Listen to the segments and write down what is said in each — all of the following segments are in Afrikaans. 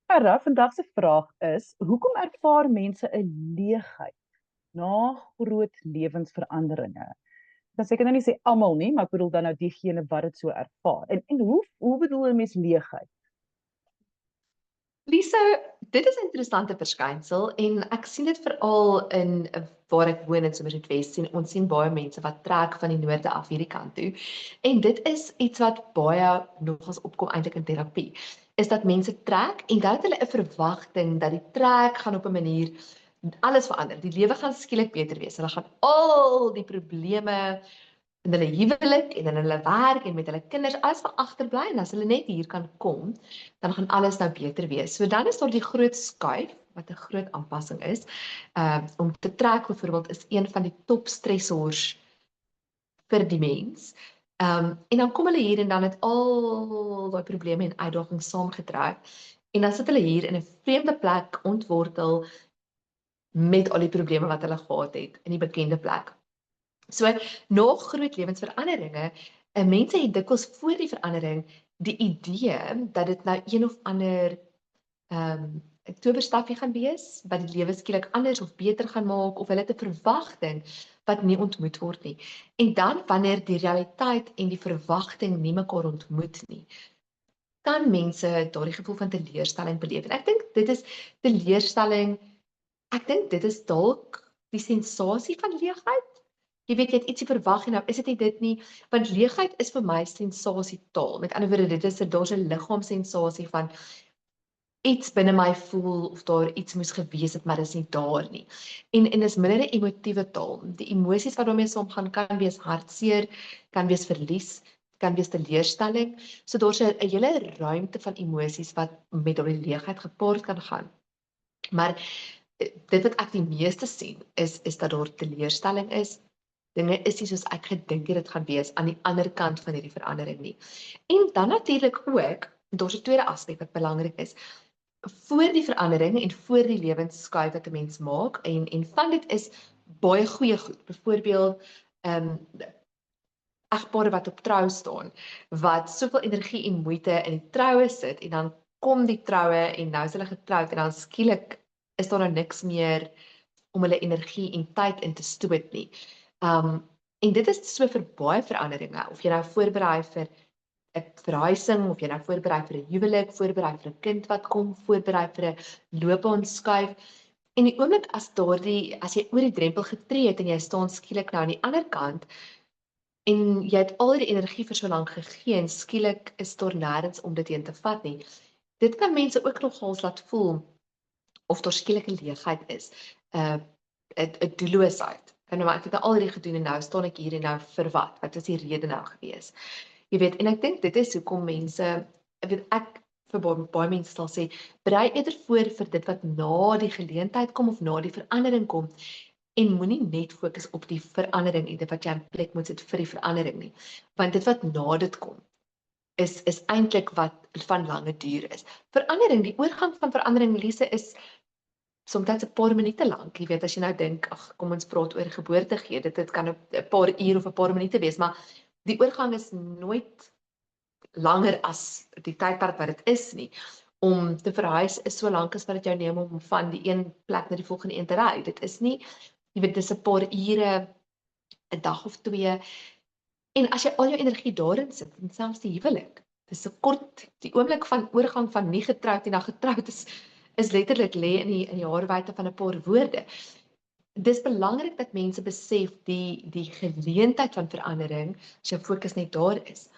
Gerda, vandag se vraag is: hoekom ervaar mense 'n leegheid na groot lewensveranderinge? Ek kan seker nou nie sê almal nie, maar ek bedoel dan nou diegene wat dit so ervaar. En hoe bedoel 'n mens leegheid? Lisa, dit is 'n interessante verskynsel en ek sien dit veral in waar ek woon in Somerset sien ons sien baie mense wat trek van die noorde af hierdie kant toe. En dit is iets wat baie nogals opkom eintlik in terapie. Is dat mense trek en dan het hulle 'n verwagting dat die trek gaan op 'n manier alles verander. Die lewe gaan skielik beter wees. Hulle gaan al die probleme in hulle huwelik en in hulle werk en met hulle kinders alles van agterbly en as hulle net hier kan kom, dan gaan alles nou beter wees. So dan is daar die groot skuif wat 'n groot aanpassing is. Om te trek byvoorbeeld is een van die top stressors vir die mens. En dan kom hulle hier en dan het al daai probleme en uitdagings saamgetrek en dan sit hulle hier in 'n vreemde plek ontwortel met al die probleme wat hulle gehad het in die bekende plek. So na groot lewensveranderinge, mense het dikwels voor die verandering die idee dat dit nou een of ander ehm 'n towerstafie gaan wees wat die lewe skielik anders of beter gaan maak of hulle het 'n verwagting wat nie ontmoet word nie. En dan wanneer die realiteit en die verwagting nie mekaar ontmoet nie, kan mense daardie gevoel van teleurstelling beleef. En ek dink dit is teleurstelling. Ek dink dit is dalk die sensasie van leegheid. Jy weet jy het ietsie verwag en nou is dit nie dit nie, want leegheid is vir my sensasietaal. Met ander woorde, dit is daar's 'n liggaamssensasie van iets binne my voel of daar iets moes gewees het, maar dis nie daar nie. En is minder 'n emotiewe taal. Die emosies wat daarmee saamgaan kan wees hartseer, kan wees verlies, kan wees teleurstelling. So daar's 'n hele ruimte van emosies wat met daardie leegheid gepaard kan gaan. Maar dit wat ek die meeste sien is dat daar teleurstelling is. Dinge is nie soos ek gedink het dit gaan wees aan die ander kant van hierdie verandering nie. En dan natuurlik ook, daar's 'n tweede aspek wat belangrik is. Voor die verandering en voor die lewensskuif wat 'n mens maak en van dit is baie goeie goed. Byvoorbeeld ehm egpare wat op trou staan, wat soveel energie en moeite in die troue sit en dan kom die troue en nou is hulle getroud en dan skielik is daar nou niks meer om hulle energie en tyd in te stoot nie. Um en dit is so vir baie veranderinge, of jy nou voorberei vir 'n verhuising, of jy nou voorberei vir 'n huwelik, voorberei vir 'n kind wat kom, voorberei vir 'n loopbaanskuif. En die oomblik as jy oor die drempel getree het en jy staan skielik nou aan die ander kant en jy het al die energie vir so lank gegee en skielik is daar nêrens om dit heen te vat nie. Dit kan mense ook nogals laat voel of daar skielik 'n leegheid is. 'n doelloosheid. En nou maar ek het nou al hierdie gedoen en nou staan ek hier en nou vir wat? Wat is die rede nou gewees? Jy weet, en ek dink dit is hoekom mense, ek vir baie mense sal sê, berei eerder voor dit wat na die geleentheid kom of na die verandering kom en moenie net fokus op die verandering en dit wat jy in plek moet sit vir die verandering nie. Want dit wat na dit kom is eintlik wat van lange duur is. Verandering, die oorgang van verandering, Lise, is soms 'n paar minute lank. Jy weet, as jy nou dink, ag, kom ons praat oor geboorte gee, dit kan 'n paar uur of 'n paar minute wees, maar die oorgang is nooit langer as die tydperk wat dit is nie. Om te verhuis is so lank as wat dit jou neem om van die een plek na die volgende een te ry. Dit is nie, jy weet, dis 'n paar ure, 'n dag of twee. En as jy al jou energie daarin sit, en selfs die huwelik, dis 'n kort, die oomblik van oorgang van nie getroud na getroud is letterlik lê in die haarwyte van 'n paar woorde. Dis belangrik dat mense besef die geleentheid van verandering, as jou fokus net daar is,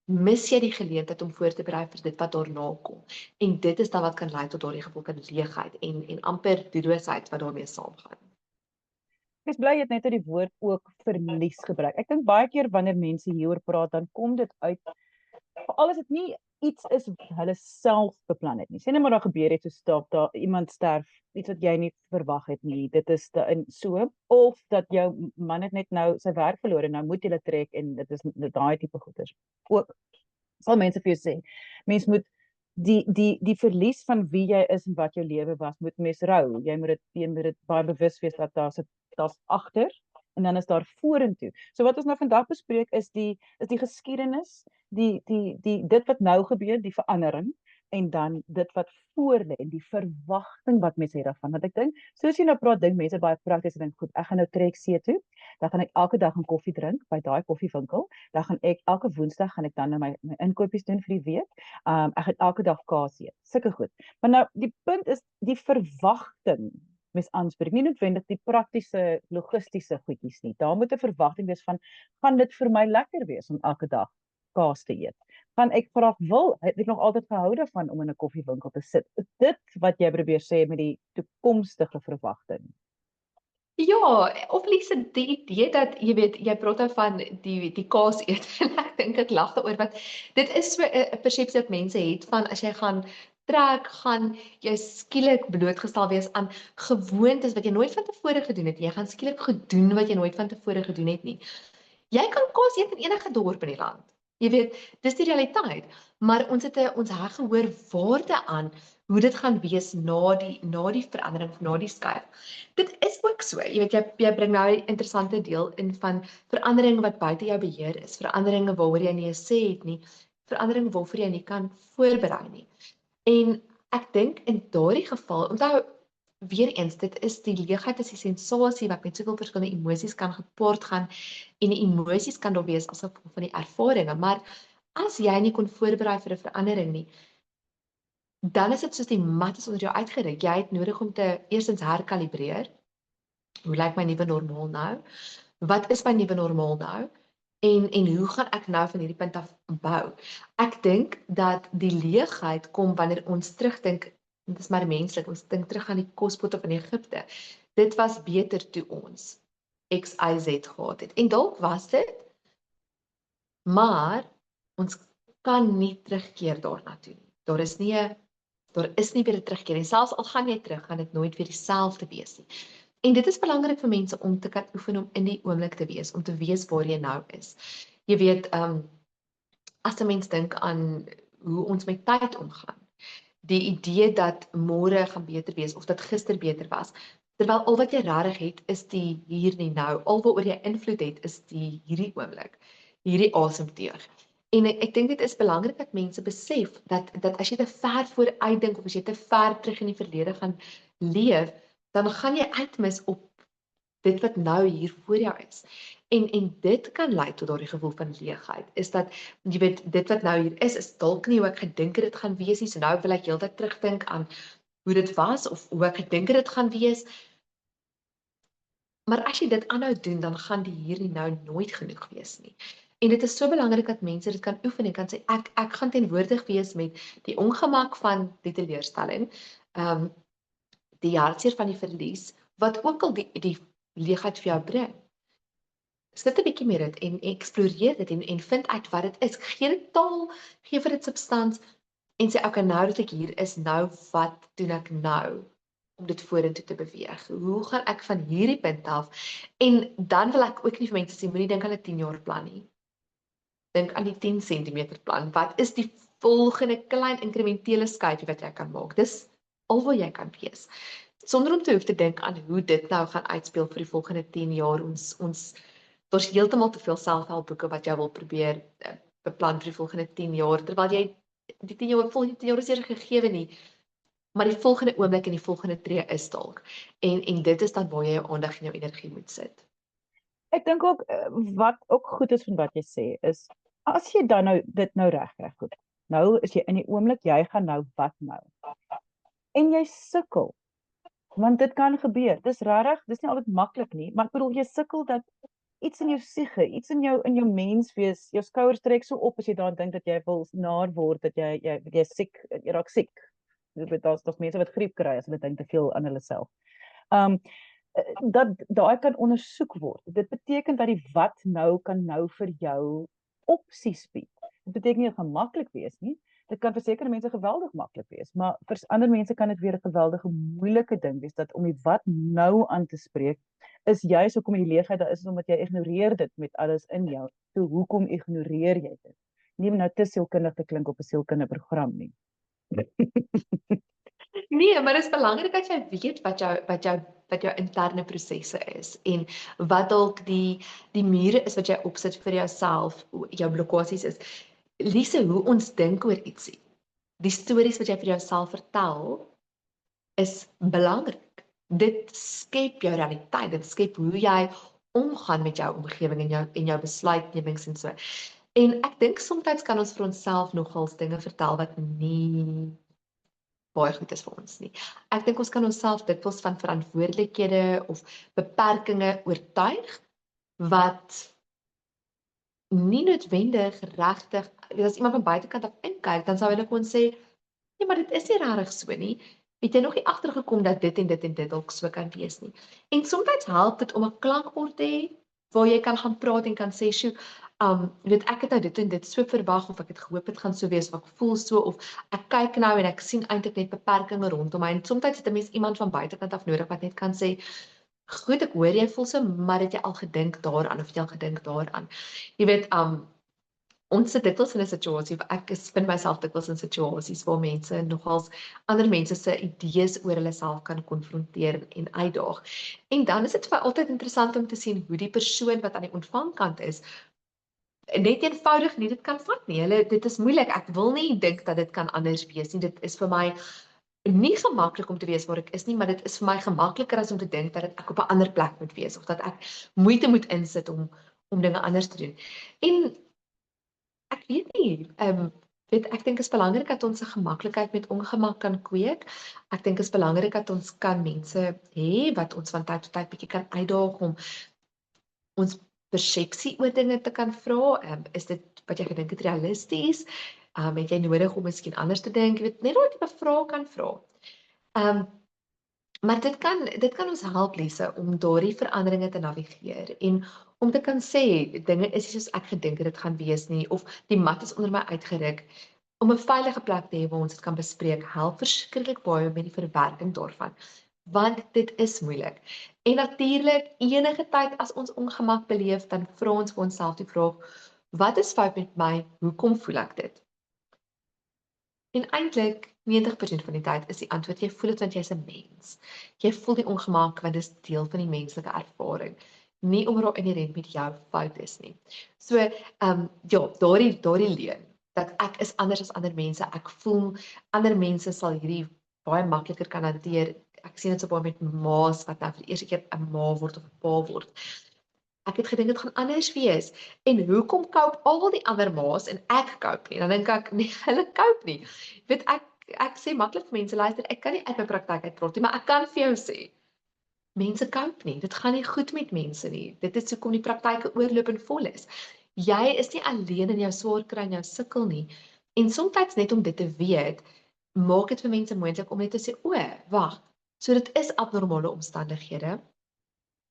mis jy die geleentheid om voor te berei vir dit wat daarna kom. En dit is dan wat kan lei tot daardie gevoel van leegheid en amper doelloosheid wat daarmee saamgaan. Ek is bly jy het net die woord ook verlies gebruik. Ek dink baie keer wanneer mense hieroor praat, dan kom dit uit, veral as dit nie iets is wat hulle self beplan het nie. Sê net maar daar gebeur het, so daar iemand sterf, iets wat jy nie verwag het nie. Dit is in so, of dat jou man het net nou sy werk verloor en nou moet jy trek en dit is daai tipe goeders. Ook sal mense vir jou sê, mens moet die verlies van wie jy is en wat jou lewe was, moet mens rou. Jy moet dit baie bewus wees dat daar's agter en dan is daar vorentoe. So wat ons nou vandag bespreek is die geskiedenis, dit wat nou gebeur, die verandering, en dan dit wat voor lê en die verwagting wat mense het daarvan. Want ek dink, soos jy nou praat, dink mense baie prakties en dink, goed, ek gaan nou trek see toe, dan gaan ek elke dag 'n koffie drink by daai koffiewinkel, dan gaan ek elke Woensdag gaan ek dan nou my inkopies doen vir die week. Ek gaan elke dag kaas eet. Sulke goed. Maar nou die punt is die verwagting mens aanspreek, nie noodwendig die praktiese logistiese goedjies nie. Daar moet 'n verwagting wees van, gaan dit vir my lekker wees om elke dag kaas te eet? Gaan ek graag wil, het ek nog altyd gehou daarvan om in 'n koffiewinkel te sit? Is dit wat jy probeer sê met die toekomstige verwagting? Ja, of Lise, die idee dat jy weet, jy praat nou van die kaas eet en ek dink ek lag daaroor want dit is so 'n persepsie wat mense het van as jy gaan trek, gaan jy skielik blootgestel wees aan gewoontes wat jy nooit van tevore gedoen het. Jy gaan skielik goed doen wat jy nooit van tevore gedoen het nie. Jy kan kaas eet in enige dorp in die land. Jy weet, dis die realiteit, maar ons heg gehoor waarde aan hoe dit gaan wees na die verandering of na die skuif. Dit is ook so. Jy weet jy bring nou 'n interessante deel in van veranderinge wat buite jou beheer is, veranderinge waaroor jy nie 'n sê het nie, veranderinge waarvoor jy nie kan voorberei nie. En ek dink in daardie geval, onthou weer eens, dit is die leegheid is die sensasie wat met soveel verskillende emosies kan gepaard gaan en die emosies kan daar wees as gevolg van die ervarings, maar as jy nie kon voorberei vir 'n verandering nie, dan is dit soos die mat is onder jou uitgeruk. Jy het nodig om te eerstens herkalibreer. Hoe lyk my nuwe normaal nou? Wat is my nuwe normaal nou? En hoe gaan ek nou van hierdie punt af bou? Ek dink dat die leegheid kom wanneer ons terugdink, dit is maar menslik, ons dink terug aan die kospotte van Egipte. Dit was beter toe ons XYZ gehad het. En dalk was dit, maar ons kan nie terugkeer daarna toe nie. Daar is nie weer 'n terugkeer en selfs al gaan jy terug, gaan dit nooit weer dieselfde wees nie. En dit is belangrik vir mense om te kan oefen om in die oomblik te wees, om te weet waar jy nou is. Jy weet, as 'n mens dink aan hoe ons met tyd omgaan, die idee dat môre gaan beter wees of dat gister beter was, terwyl al wat jy regtig het is die hier en nou. Al waaroor jy invloed het is die hierdie oomblik, hierdie asemteug. En ek dink dit is belangrik dat mense besef dat as jy te ver vooruit dink of as jy te ver terug in die verlede gaan leef, dan gaan jy uitmis op dit wat nou hier voor jou is. En dit kan lei tot daardie gevoel van leegheid. Is dat jy weet dit wat nou hier is dalk nie hoe ek gedink het dit gaan wees nie. So nou wil ek heeltyd terugdink aan hoe dit was of hoe ek gedink het dit gaan wees. Maar as jy dit aanhou doen, dan gaan die hier en nou nooit genoeg wees nie. En dit is so belangrik dat mense dit kan oefen en kan sê ek gaan teenwoordig wees met die ongemak van die teleurstelling, die hartseer van die verlies, wat ook al die leegheid vir jou bring. Sit 'n bietjie met dit en eksploreer dit en vind uit wat dit is. Gee dit taal, gee vir dit substans en sê okay, nou dat ek hier is, nou wat doen ek nou om dit vorentoe te beweeg? Hoe gaan ek van hierdie punt af? En dan wil ek ook nie vir mense sê moenie dink aan 'n 10-jaar plan nie. Dink aan die 10 cm plan. Wat is die volgende klein inkrementele skuifie wat jy kan maak? Dis al wat jy kan wees. Sonder om te hoef te dink aan hoe dit nou gaan uitspeel vir die volgende 10 jaar. Daar's heeltemal te veel selfhelpboeke wat jy wil probeer beplan vir die volgende 10 jaar, terwyl jy die 10 jaar is nie gegee nie, maar die volgende oomblik en die volgende tree is dalk. En dit is dan waar jy jou aandag en jou energie moet sit. Ek dink ook wat ook goed is van wat jy sê is, as jy dan nou dit nou reg goed. Nou is jy in die oomblik, jy gaan nou wat nou. En jy sukkel. Want dit kan gebeur. Dis regtig, dis nie altyd maklik nie, maar ek bedoel jy sukkel dat iets in jou siege, iets in jou menswees, jou skouers trek so op as jy daaraan dink dat jy wil naar word, dat jy siek, jy raak siek. Daar's mense wat griep kry as hulle dink te veel aan hulle self. Dat daai kan ondersoek word. Dit beteken dat die wat nou kan nou vir jou opsies bied. Dit beteken nie dit gaan maklik wees nie. Dit kan vir sekere mense geweldig maklik wees, maar vir ander mense kan dit weer 'n geweldige moeilike ding wees, dat om die wat nou aan te spreek, is juist hoekom die leegheid daar is, omdat jy ignoreer dit met alles in jou. So hoekom ignoreer jy dit? Nie om nou te sielkundig te klink op 'n sielkundeprogram nie. Nee, maar dit is belangrik dat jy weet wat jou interne prosesse is en wat dalk die mure is wat jy opsit vir jouself, jou blokkades is. Lise, hoe ons dink oor ietsie die stories wat jy vir jouself vertel is belangrik. Dit skep jou realiteit, dit skep hoe jy omgaan met jou omgewing en jou besluitnemings en so. En ek dink soms kan ons vir onsself nogals dinge vertel wat nie baie goed is vir ons nie. Ek dink ons kan onsself dikwels van verantwoordelikhede of beperkings oortuig wat nie noodwendig regtig, as iemand van buitekant af inkyk, dan sou hulle kon sê, ja, maar dit is nie regtig so nie. Het jy nog nie agtergekom dat dit en dit en dit dalk so kan wees nie. En soms help dit om 'n klankbord te hê waar jy kan gaan praat en kan sê, "Sjoe, ek het nou dit en dit so verwag of ek het gehoop dit gaan so wees of ek voel so of ek kyk nou en ek sien eintlik net beperkings rondom my." En soms het 'n mens iemand van buitekant af nodig wat net kan sê, "Goed, ek hoor jy voel so, maar het jy al gedink daaraan of het jy al gedink daaraan?" Jy weet, ons sit dikwels in 'n situasie, vind myself dikwels in situasies waar mense nogals ander mense se idees oor hulle self kan konfronteer en uitdaag. En dan is dit vir altyd interessant om te sien hoe die persoon wat aan die ontvangkant is, net eenvoudig nie dit kan vat nie. Dit is moeilik. Ek wil nie dink dat dit kan anders wees nie. Dit is vir my nie gemaklik om te wees waar ek is nie, maar dit is vir my gemakliker as om te dink dat ek op 'n ander plek moet wees of dat ek moeite moet insit om dinge anders te doen. En ek weet nie, ek dink is belangrik dat ons 'n gemaklikheid met ongemak kan kweek. Ek dink is belangrik dat ons kan mense hê wat ons van tyd tot tyd bietjie kan uitdaag om ons persepsie oor dinge te kan vra. Is dit wat jy gedink het realisties? Het jy nodig om miskien anders te dink? Jy weet, net daai tipe vrae kan vra. Maar dit kan ons help, Lise, om daardie veranderinge te navigeer en om te kan sê, dinge is nie soos ek gedink het dit gaan wees nie, of die mat is onder my uitgeruk, om 'n veilige plek te hê waar ons dit kan bespreek, help verskriklik baie met die verwerking daarvan, want dit is moeilik. En natuurlik, enige tyd as ons ongemak beleef, dan vra ons vir onsself die vraag, wat is fout met my? Hoekom voel ek dit? En eintlik 90% van die tyd is die antwoord jy voel dit want jy's 'n mens. Jy voel die ongemak want dit is deel van die menslike ervaring, nie omdat daar inherënt met jou fout is nie. So, ja, daardie leuen dat ek is anders as ander mense. Ek voel ander mense sal hierdie baie makliker kan hanteer. Ek sien dit so baie met ma's wat nou vir die eerste keer 'n ma word of 'n pa word. Ek het gedink dit gaan anders wees. En hoekom cope al die ander ma's en ek cope nie? Dan dink ek, nee, hulle cope nie. Jy weet, ek sê maklik vir mense, luister, ek kan nie uit my praktyk uitpraat nie, maar ek kan vir jou sê, mense cope nie. Dit gaan nie goed met mense nie. Dit is hoekom die praktyke oorloop en vol is. Jy is nie alleen in jou swaar kry en jou sukkel nie. En soms net om dit te weet, maak dit vir mense moontlik om net te sê, o, wag, so dit is abnormale omstandighede.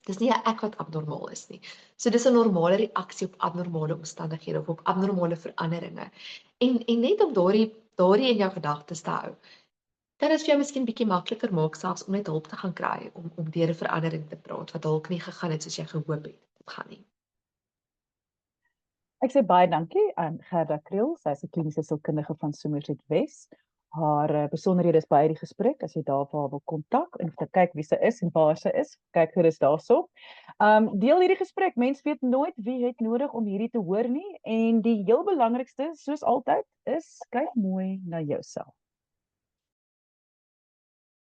Dis nie ek wat abnormaal is nie. So dis 'n normale reaksie op abnormale omstandighede of op abnormale veranderinge. En net om daardie in jou gedagtes te hou, kan dit vir jou miskien bietjie makliker maak selfs om net hulp te gaan kry om deur 'n verandering te praat wat dalk nie gegaan het soos jy gehoop het dit gaan nie. Ek sê baie dankie aan Gerda Kriel, sy is 'n kliniese sielkundige van Somerset Wes. Haar besonderhede is by die gesprek, as jy daarvoor wil kontak en te kyk wie sy is en waar sy is, kyk gerus daarso. Deel hierdie gesprek, mens weet nooit wie het nodig om hierdie te hoor nie en die heel belangrikste, soos altyd, is kyk mooi na jouself.